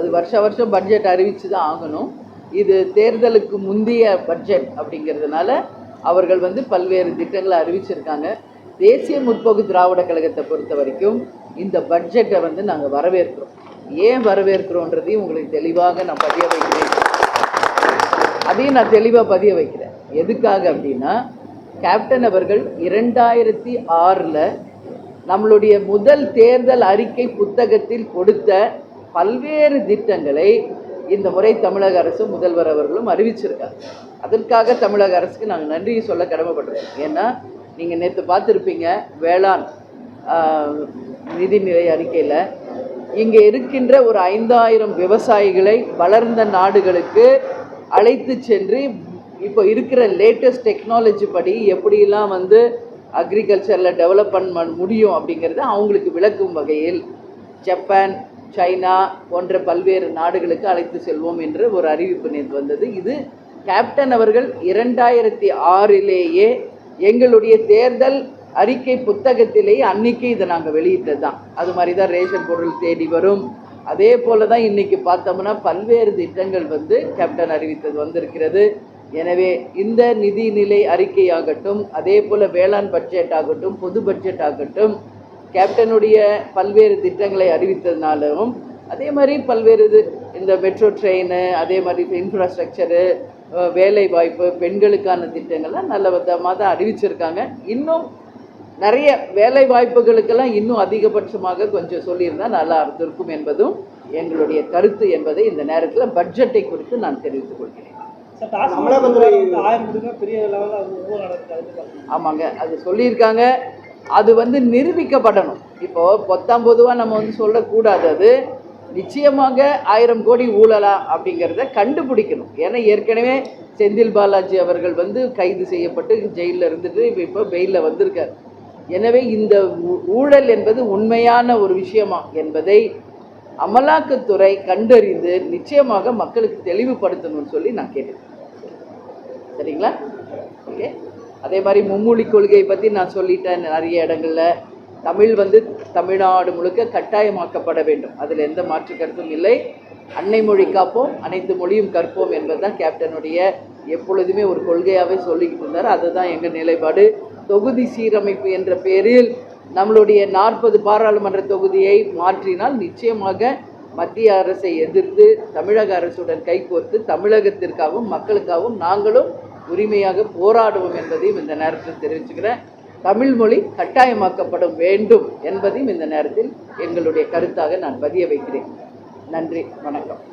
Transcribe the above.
அது வருஷம் பட்ஜெட் அறிவித்து தான் ஆகணும். இது தேர்தலுக்கு முந்தைய பட்ஜெட் அப்படிங்கிறதுனால அவர்கள் வந்து பல்வேறு திட்டங்களை அறிவிச்சிருக்காங்க. தேசிய முற்போக்கு திராவிட கழகத்தை பொறுத்த வரைக்கும் இந்த பட்ஜெட்டை வந்து நாங்கள் வரவேற்கிறோம். ஏன் வரவேற்கிறோன்றதையும் உங்களுக்கு தெளிவாக நான் பதிய வைக்கிறேன். அதையும் நான் தெளிவாக பதிய வைக்கிறேன். எதுக்காக அப்படின்னா, கேப்டன் அவர்கள் 2006 நம்மளுடைய முதல் தேர்தல் அறிக்கை புத்தகத்தில் கொடுத்த பல்வேறு திட்டங்களை இந்த முறை தமிழக அரசு முதல்வர் அவர்களும் அறிவிச்சிருக்காங்க. அதற்காக தமிழக அரசுக்கு நாங்கள் நன்றி சொல்ல கடமைப்பட்டிருக்கோம். ஏன்னா நீங்கள் நேற்று பார்த்துருப்பீங்க, வேளாண் நிதிநிலை அறிக்கையில் இங்கே இருக்கின்ற ஒரு 5000 விவசாயிகளை வளர்ந்த நாடுகளுக்கு அழைத்து சென்று இப்போ இருக்கிற லேட்டஸ்ட் டெக்னாலஜி படி எப்படிலாம் வந்து அக்ரிகல்ச்சரில் டெவலப் பண்ண முடியும் அப்படிங்கிறத அவங்களுக்கு விளக்கும் வகையில் ஜப்பான், சைனா போன்ற பல்வேறு நாடுகளுக்கு அழைத்து செல்வோம் என்று ஒரு அறிவிப்பு நேற்று வந்தது. இது கேப்டன் அவர்கள் 2006 எங்களுடைய தேர்தல் அறிக்கை புத்தகத்திலேயே அன்னைக்கு இதை நாங்கள் வெளியிட்டது தான். அது மாதிரி தான் ரேஷன் பொருள் தேடி வரும். அதே போல தான் இன்றைக்கி பார்த்தோம்னா பல்வேறு திட்டங்கள் வந்து கேப்டன் அறிவித்தது வந்திருக்கிறது. எனவே இந்த நிதிநிலை அறிக்கையாகட்டும், அதே போல் வேளாண் பட்ஜெட் ஆகட்டும், பொது பட்ஜெட் ஆகட்டும், கேப்டனுடைய பல்வேறு திட்டங்களை அறிவித்ததுனாலும், அதே மாதிரி பல்வேறு இந்த மெட்ரோ ட்ரெயின், அதே மாதிரி இன்ஃப்ராஸ்ட்ரக்சரு, வேலை வாய்ப்பு, பெண்களுக்கான திட்டங்கள்லாம் நல்ல விதமாக தான் அறிவிச்சிருக்காங்க. இன்னும் நிறைய வேலை வாய்ப்புகளுக்கெல்லாம் இன்னும் அதிகபட்சமாக கொஞ்சம் சொல்லியிருந்தால் நல்லா இருந்திருக்கும் என்பதும் எங்களுடைய கருத்து என்பதை இந்த நேரத்தில் பட்ஜெட்டை குறித்து நான் தெரிவித்துக் கொள்கிறேன். ஆமாங்க, அது சொல்லியிருக்காங்க. அது வந்து நிரூபிக்கப்படணும். இப்போது பொத்தாம்பொதுவாக நம்ம வந்து சொல்லக்கூடாது. அது நிச்சயமாக 1000 கோடி ஊழலா அப்படிங்கிறத கண்டுபிடிக்கணும். ஏன்னா ஏற்கனவே செந்தில் பாலாஜி அவர்கள் வந்து கைது செய்யப்பட்டு ஜெயிலில் இருந்துட்டு இப்போ பெயிலில் வந்திருக்கார். எனவே இந்த ஊழல் என்பது உண்மையான ஒரு விஷயமா என்பதை அமலாக்கத்துறை கண்டறிந்து நிச்சயமாக மக்களுக்கு தெளிவுபடுத்தணும்னு சொல்லி நான் கேட்டுக்கிறேன். சரிங்களா? ஓகே. அதே மாதிரி மும்மொழி கொள்கையை பற்றி நான் சொல்லிட்டேன். நிறைய இடங்களில் தமிழ் வந்து தமிழ்நாடு முழுக்க கட்டாயமாக்கப்பட வேண்டும். அதில் எந்த மாற்று கருத்தும் இல்லை. அன்னை மொழி காப்போம், அனைத்து மொழியும் கற்போம் என்பது தான் கேப்டனுடைய எப்பொழுதுமே ஒரு கொள்கையாகவே சொல்லிக்கிட்டு இருந்தார். அதுதான் எங்கள் நிலைப்பாடு. தொகுதி சீரமைப்பு என்ற பேரில் நம்மளுடைய 40 பாராளுமன்ற தொகுதியை மாற்றினால் நிச்சயமாக மத்திய அரசை எதிர்த்து தமிழக அரசுடன் கைகோர்த்து தமிழகத்திற்காகவும் மக்களுக்காகவும் நாங்களும் உரிமையாக போராடுவோம் என்பதையும் இந்த நேரத்தில் தெரிவிச்சுக்கிறேன். தமிழ் மொழி கட்டாயமாக்கப்பட வேண்டும் என்பதையும் இந்த நேரத்தில் எங்களுடைய கருத்தாக நான் பதிய வைக்கிறேன். நன்றி, வணக்கம்.